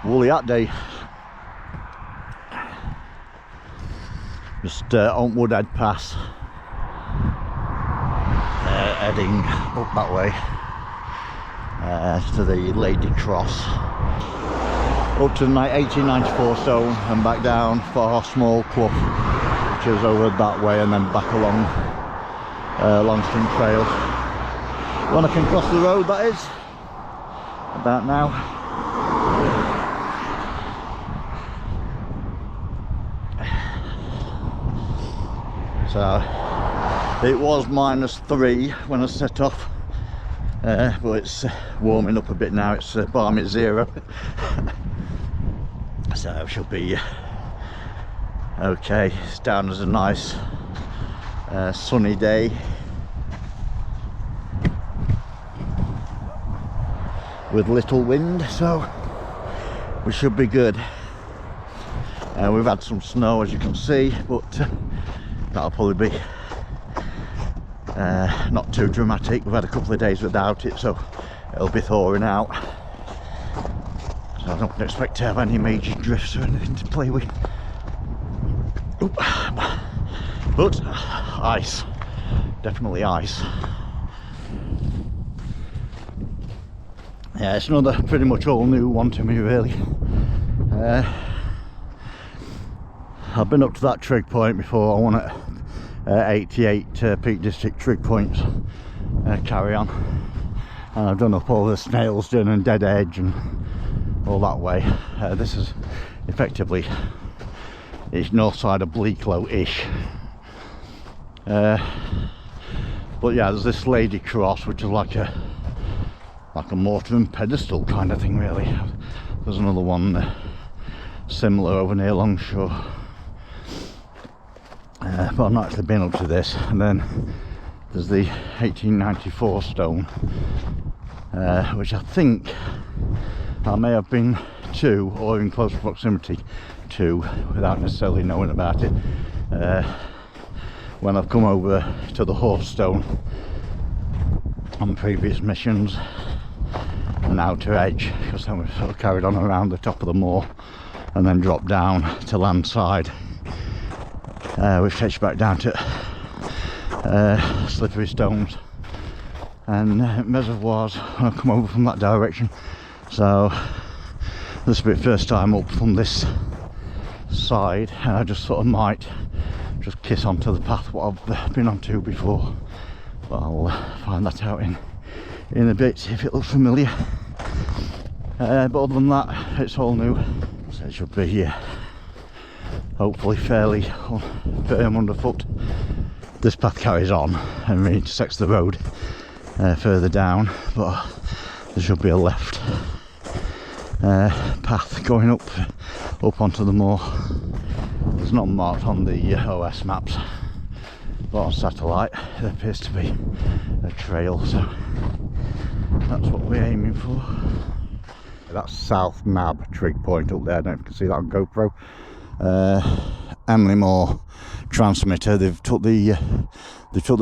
woolly hat day. Just on Woodhead Pass, heading up that way to the Lady Cross, up to 1894 stone and back down for Small Clough, which is over that way, and then back along Longstream Trail. When I can cross the road, that is, about now. So it was -3 when I set off, but it's warming up a bit now. It's balmy 0. So it should be okay. It's down as a nice sunny day. With little wind, so we should be good. We've had some snow, as you can see, but that'll probably be not too dramatic. We've had a couple of days without it, so it'll be thawing out. So I don't expect to have any major drifts or anything to play with. Oop. But ice, definitely ice. Yeah, it's another pretty much all new one to me, really. I've been up to that trig point before. I want it 88 Peak District trig points carry on, and I've done up all the Snailsden and Dead Edge and all that way. This is effectively, it's north side of Bleaklow-ish. But yeah, there's this Lady Cross, which is like a mortar and pedestal kind of thing, really. There's another one similar over near Longshore, but I've not actually been up to this. And then there's the 1894 stone, which I think I may have been to, or in close proximity to, without necessarily knowing about it, when I've come over to the Horse Stone on previous missions and Outer Edge, because then we've sort of carried on around the top of the moor and then dropped down to Landside, which takes you back down to Slippery Stones and Reservoirs when I come over from that direction. So this will be the first time up from this side, and I just thought I might just kiss onto the path what I've been onto before, but I'll find that out in a bit, see if it looks familiar. But other than that, it's all new, so it should be hopefully fairly firm underfoot. This path carries on and intersects the road further down, but there should be a left path going up onto the moor. It's not marked on the OS maps, but on satellite there appears to be a trail, so that's what we're aiming for. That's South Nab trig point up there. I don't know if you can see that on GoPro. Emily Moor transmitter. They've took the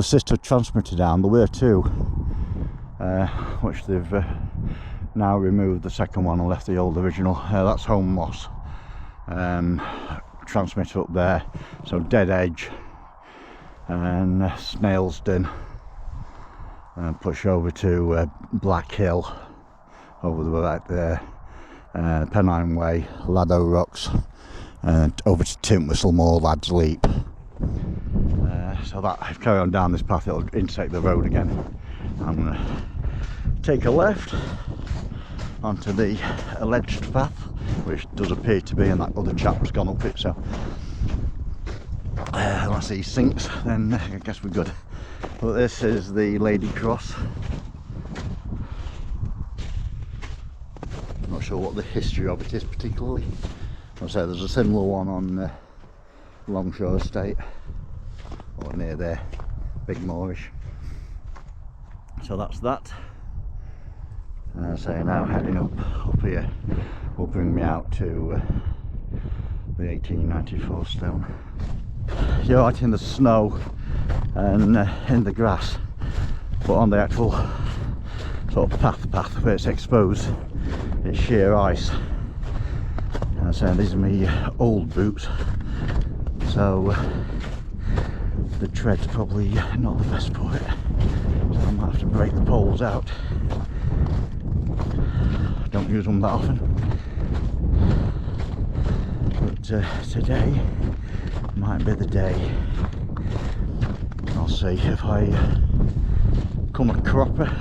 sister transmitter down. There were two, which they've now removed the second one and left the old original. That's Home Moss transmitter up there. So Dead Edge and Snailsden, and push over to Black Hill over the right there, Pennine Way, Laddo Rocks, and over to Tintwistle Moor, Lads Leap. So that, if I carry on down this path, it'll intersect the road again. I'm going to take a left onto the alleged path, which does appear to be, and that other chap's gone up it, so unless he sinks, then I guess we're good. But this is the Lady Cross. Not sure what the history of it is particularly. I'll say there's a similar one on Longshore Estate, or near there, Big Moorish. So that's that. So now heading up here will bring me out to the 1894 stone. You're right in the snow and in the grass, but on the actual sort of path where it's exposed, it's sheer ice. I'm saying these are my old boots, so the tread's probably not the best for it, so I might have to break the poles out. I don't use them that often, but today might be the day. I'll see if I come a cropper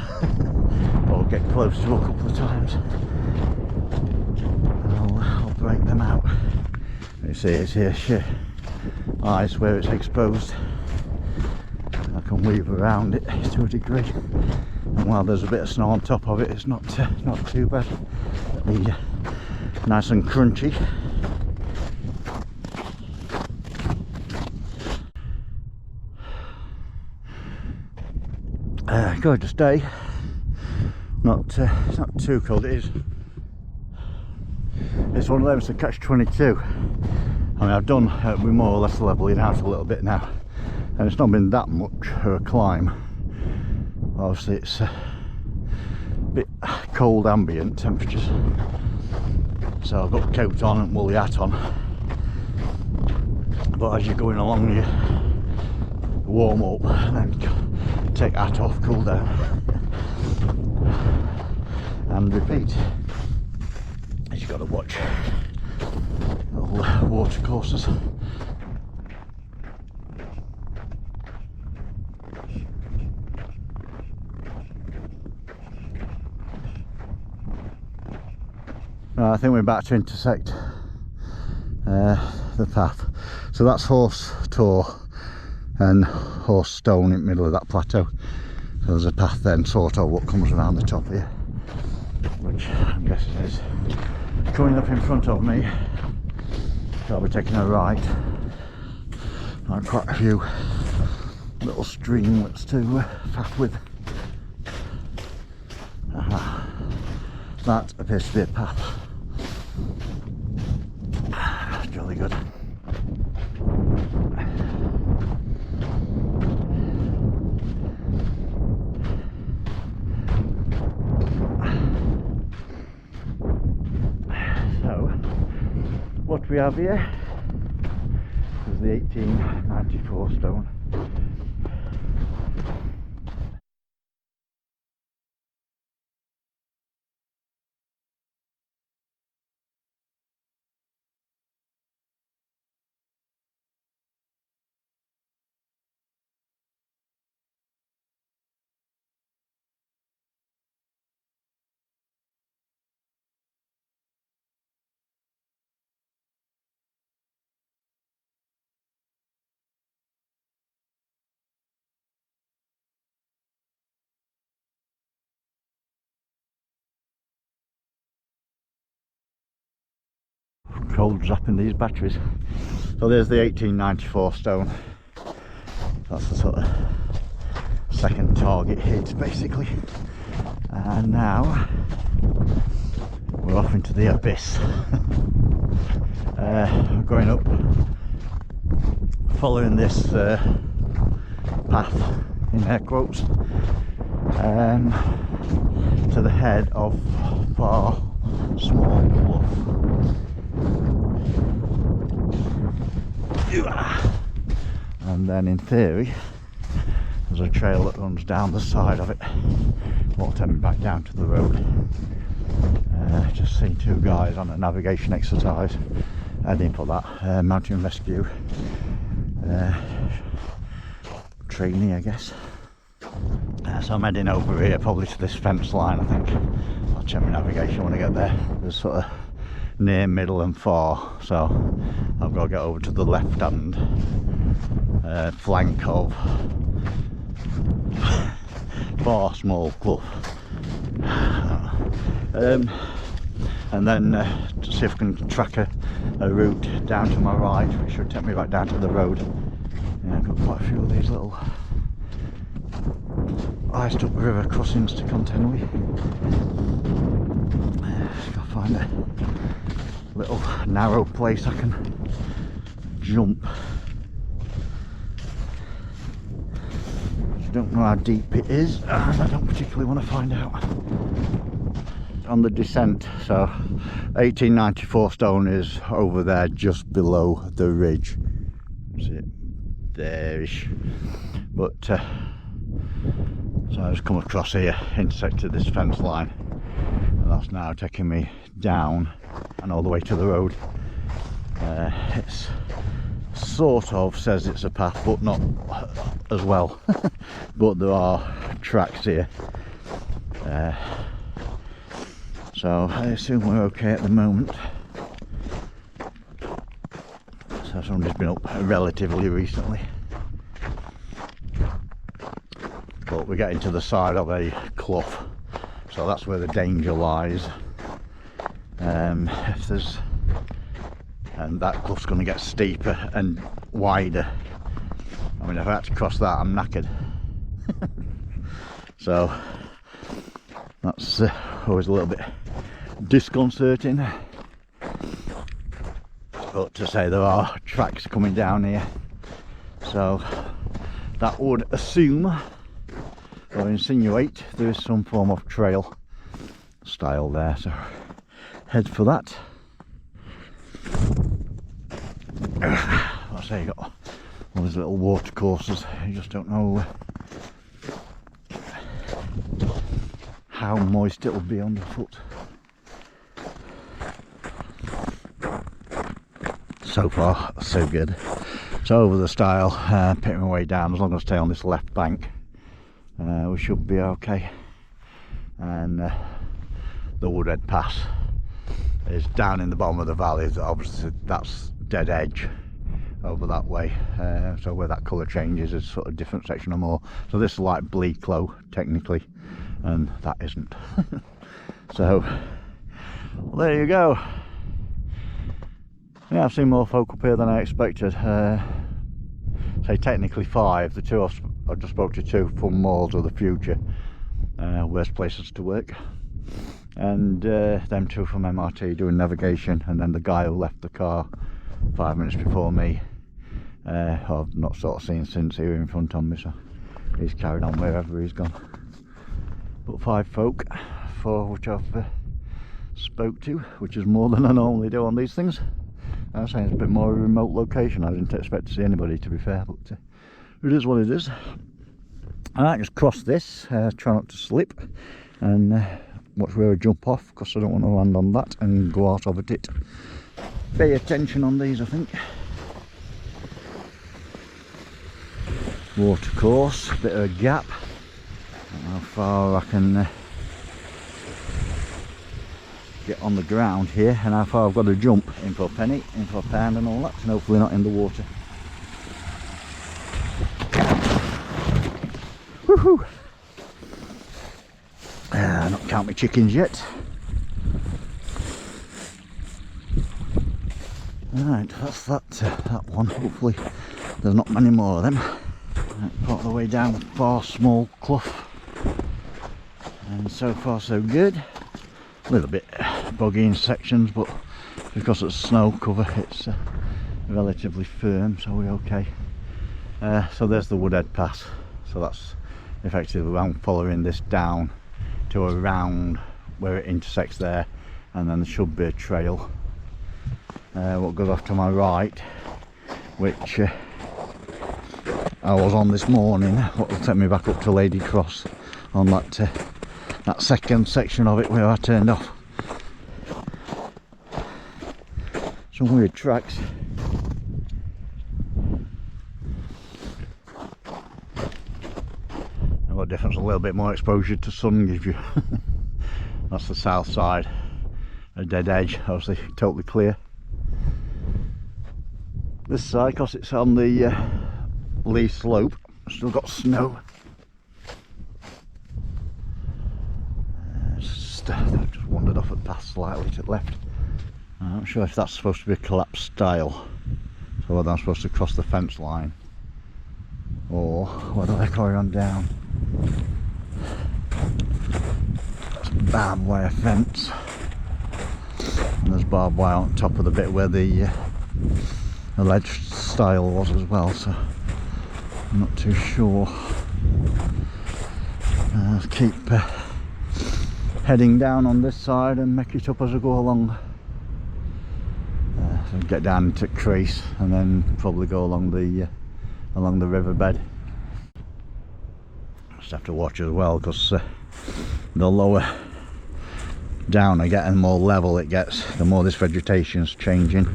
or get close to a couple of times. I'll break them out. You see it's here, ice where it's exposed. I can weave around it to a degree, and while there's a bit of snow on top of it, it's not too bad. It'll be nice and crunchy. Gorgeous day. It's not too cold. It's one of those to catch 22. I mean, I've done we more or less leveling out a little bit now, and it's not been that much of a climb. Obviously it's a bit cold ambient temperatures, so I've got coat on and woolly hat on, but as you're going along you warm up and then take hat off, cool down and repeat. You've got to watch little water courses. I think we're about to intersect the path. So that's Horse Tor and Horse Stone in the middle of that plateau. So there's a path then sort of what comes around the top here, which I'm guessing is coming up in front of me. So I'll be taking a right. I've quite a few little streamlets to path with. Aha. That appears to be a path. Jolly good. So, what we have here is the 1894 stone. Cold zapping these batteries. So there's the 1894 stone. That's the sort of second target hit basically. And now we're off into the abyss. We're going up, following this path in air quotes, to the head of Far Small Clough. And then in theory there's a trail that runs down the side of it, will take me back down to the road. Just seen two guys on a navigation exercise heading for that mountain rescue trainee, I guess. So I'm heading over here probably to this fence line. I think I'll check my navigation when I get there. There's sort of near, middle and far, so I've got to get over to the left hand flank of Far Small Clough, and then to see if I can track a route down to my right, which should take me back down to the road. Yeah, I've got quite a few of these little iced up river crossings to contend with. Just gotta find a little narrow place I can jump. Don't know how deep it is, and I don't particularly want to find out. on the descent. So 1894 stone is over there just below the ridge. See it there-ish. But so I just come across here, intersected this fence line, and that's now taking me down and all the way to the road. It's sort of says it's a path, but not as well. But there are tracks here, so I assume we're okay at the moment. So somebody's been up relatively recently, but we're getting to the side of a clough, so that's where the danger lies. If there's, and that clough's going to get steeper and wider. I mean, if I had to cross that, I'm knackered. So that's always a little bit disconcerting. But to say there are tracks coming down here, so that would assume or insinuate there is some form of trail style there, so head for that. I say, you got all these little water courses, you just don't know how moist it will be underfoot. So far so good. So over the stile, picking my way down. As long as I stay on this left bank, we should be okay. And the Woodhead Pass is down in the bottom of the valley. Obviously that's dead edge over that way, so where that colour changes is sort of different section or more. So this is like bleak clough technically, and that isn't. So well, there you go. Yeah, I've seen more folk up here than I expected. Say technically 5. The 2 I just spoke to 2 from Malls of the Future, worst places to work, and them 2 from MRT doing navigation, and then the guy who left the car 5 minutes before me, I've not sort of seen since he was in front of me, so he's carried on wherever he's gone. But 5 folk, 4 which I've spoke to, which is more than I normally do on these things. I was saying it's a bit more of a remote location. I didn't expect to see anybody, to be fair, but it is what it is. Alright, just cross this, try not to slip, and watch where I jump off, because I don't want to land on that and go out of it. Pay attention on these, I think. Water course, bit of a gap. I don't know how far I can get on the ground here, and how far I've got to jump, in for a penny, in for a pound and all that, and hopefully not in the water. Woohoo! Not count my chickens yet. Right, that's that one. Hopefully there's not many more of them. Right, part of the way down far small clough, and so far so good. A little bit boggy in sections, but because it's snow cover it's relatively firm, so we're okay. So there's the Woodhead Pass, so that's effectively I'm following this down to around where it intersects there, and then there should be a trail what goes off to my right, which I was on this morning, what will take me back up to Lady Cross on that second section of it where I turned off. Some weird tracks. And what difference a little bit more exposure to sun gives you. That's the south side, a dead edge, obviously totally clear. This side, because it's on the lee slope, still got snow. I've just wandered off at path slightly to the left. I'm not sure if that's supposed to be a collapsed stile, so whether I'm supposed to cross the fence line or whether I carry on down. It's a barbed wire fence, and there's barbed wire on top of the bit where the alleged stile was as well, so I'm not too sure. Keep heading down on this side and make it up as I go along. So get down into Crease and then probably go along the riverbed. Just have to watch as well, because the lower down I get and the more level it gets, the more this vegetation's changing,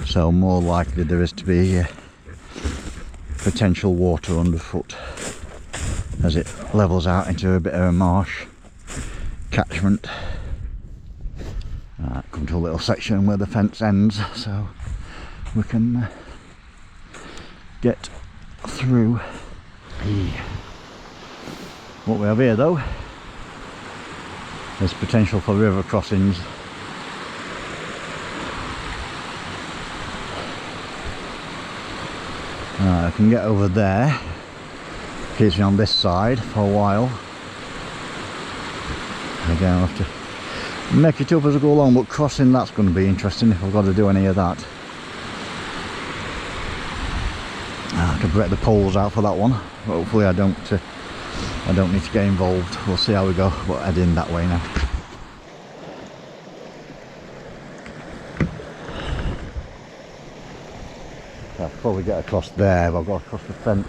so more likely there is to be potential water underfoot as it levels out into a bit of a marsh catchment. Come to a little section where the fence ends, so we can get through. What we have here though, there's potential for river crossings. I can get over there, keeps me on this side for a while. Again, I'll have to make it up as I go along, but crossing, that's going to be interesting if I've got to do any of that. I can break the poles out for that one. Hopefully I don't need to get involved. We'll see how we go, but heading that way now. I'll probably get across there, but I've got to cross the fence.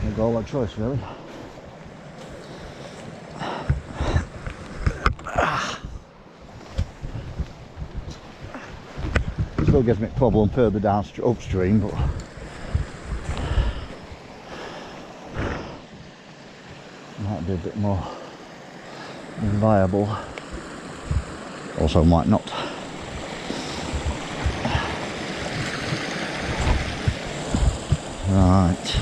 I've got all that choice really. Still gives me a problem further down upstream, but might be a bit more viable. Also might not. Right.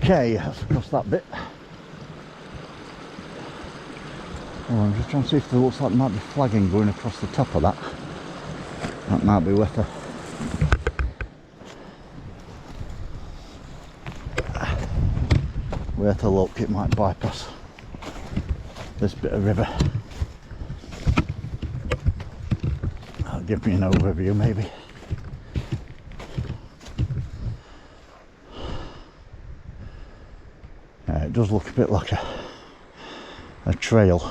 Okay, let's cross that bit. Oh, I'm just trying to see if there looks like there might be flagging going across the top of that. That might be worth a look. It might bypass this bit of river. That'll give me an overview maybe. It does look a bit like a trail.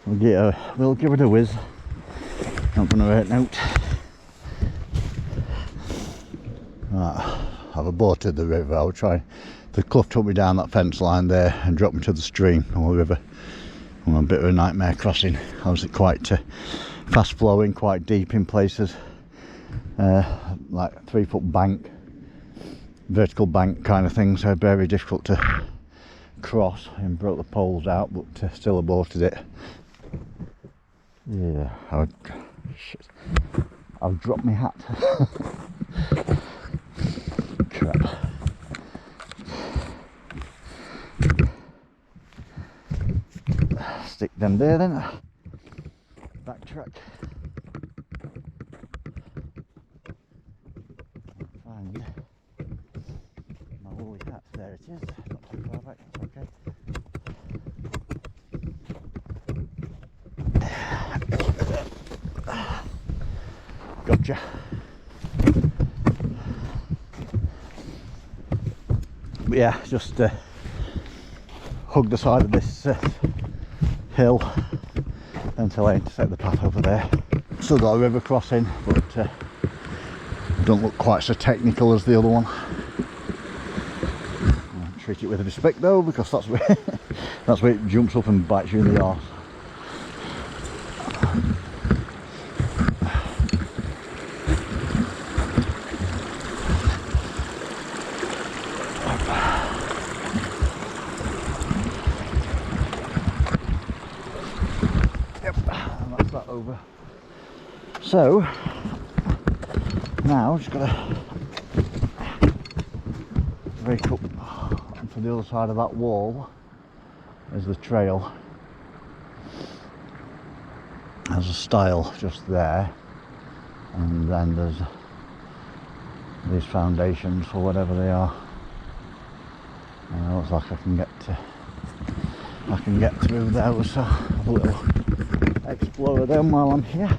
We'll give it a whiz. Not going to hurt out. Right, I've aborted the river. I'll try. The clough took me down that fence line there and dropped me to the stream or river. I'm a bit of a nightmare crossing. Obviously quite fast flowing, quite deep in places. Like 3 foot bank, vertical bank kind of thing, so very difficult to cross, and broke the poles out, but still aborted it. Yeah, shit. I've dropped my hat. Crap. Stick them there then. Backtrack. Find my woolly hat. There it is. Not too far back. That's okay. Gotcha. But yeah, just hug the side of this hill until I intersect the path over there. Still got a river crossing, but don't look quite so technical as the other one. Treat it with respect though, because that's where it jumps up and bites you in the arse. Over. So now just gotta break up onto the other side of that wall. Is the trail. There's a stile just there, and then there's these foundations or whatever they are. And it looks like I can get through there, so have a little explore them while I'm here.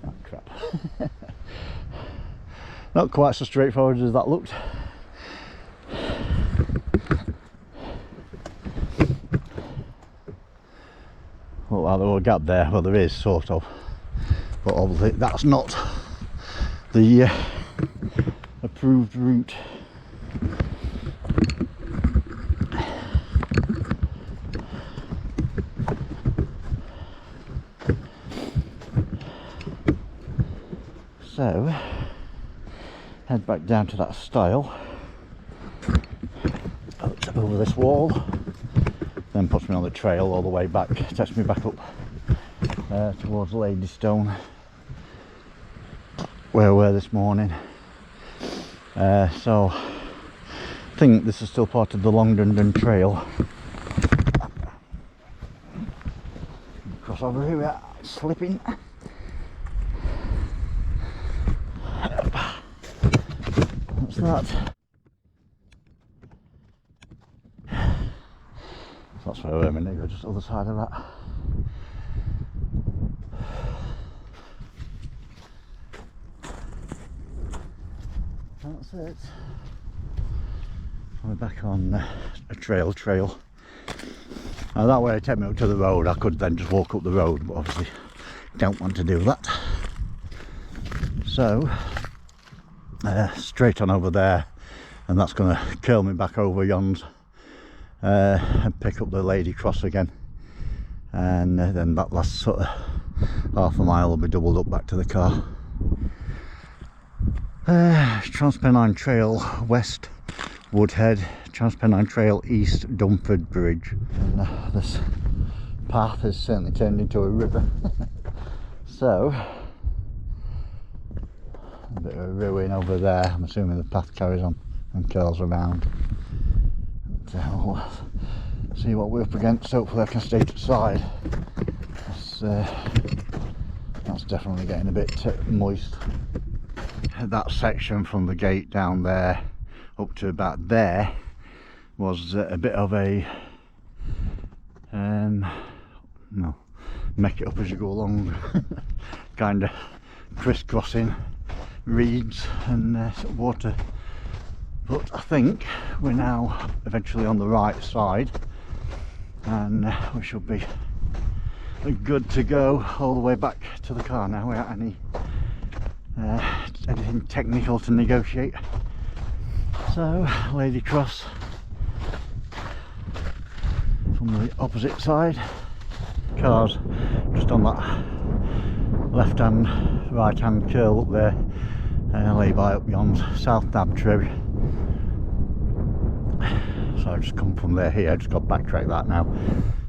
Oh, crap. Not quite so straightforward as that looked. Look like there was a gap there. Well, there is, sort of, but obviously that's not the approved route. So head back down to that stile, over this wall, then puts me on the trail all the way back, takes me back up towards Ladystone, where we were this morning. So I think this is still part of the Long Dundon Trail. Cross over here, we are slipping. What's that? That's where we're a minute ago, just other side of that. That's it. We're back on a trail. Now that way it take me up to the road. I could then just walk up the road, but obviously don't want to do that. So straight on over there, and that's going to curl me back over yonds and pick up the Lady Cross again, and then that last sort of half a mile will be doubled up back to the car. Transpennine Trail West Woodhead, Transpennine Trail East Dumford Bridge. And, this path has certainly turned into a river. So a bit of a ruin over there. I'm assuming the path carries on and curls around. So we'll see what we're up against. Hopefully I can stay to the side. That's definitely getting a bit moist. That section from the gate down there up to about there was a bit of a no, make it up as you go along kind of crisscrossing reeds and water, but I think we're now eventually on the right side, and we should be good to go all the way back to the car now without anything technical to negotiate. So Lady Cross from the opposite side, cars just on that left hand right hand curl up there, lay by up beyond South Dabtree. So I just come from there here, I just got backtracked that now.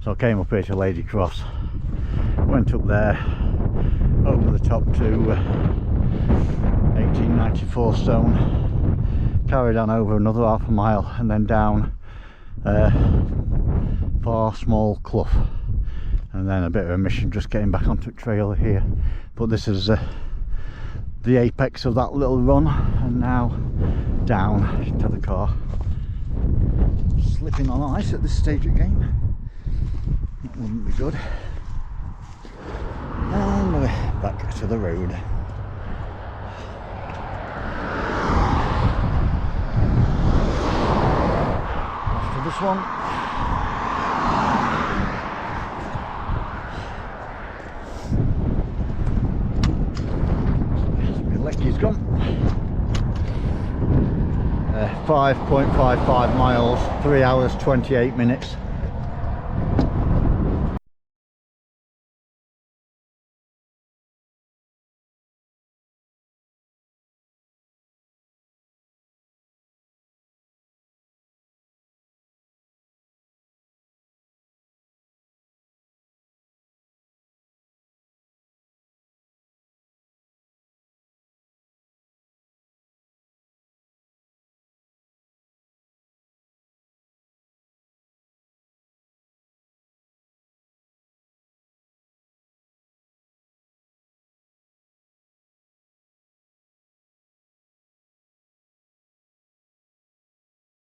So I came up here to Lady Cross, went up there over the top to 1894 stone, carried on over another half a mile and then down for small clough, and then a bit of a mission just getting back onto the trail here. But this is the apex of that little run, and now down to the car. Slipping on ice at this stage of the game, that wouldn't be good. And we're back to the road. After this one, my lecky's gone. 5.55 miles, 3 hours 28 minutes.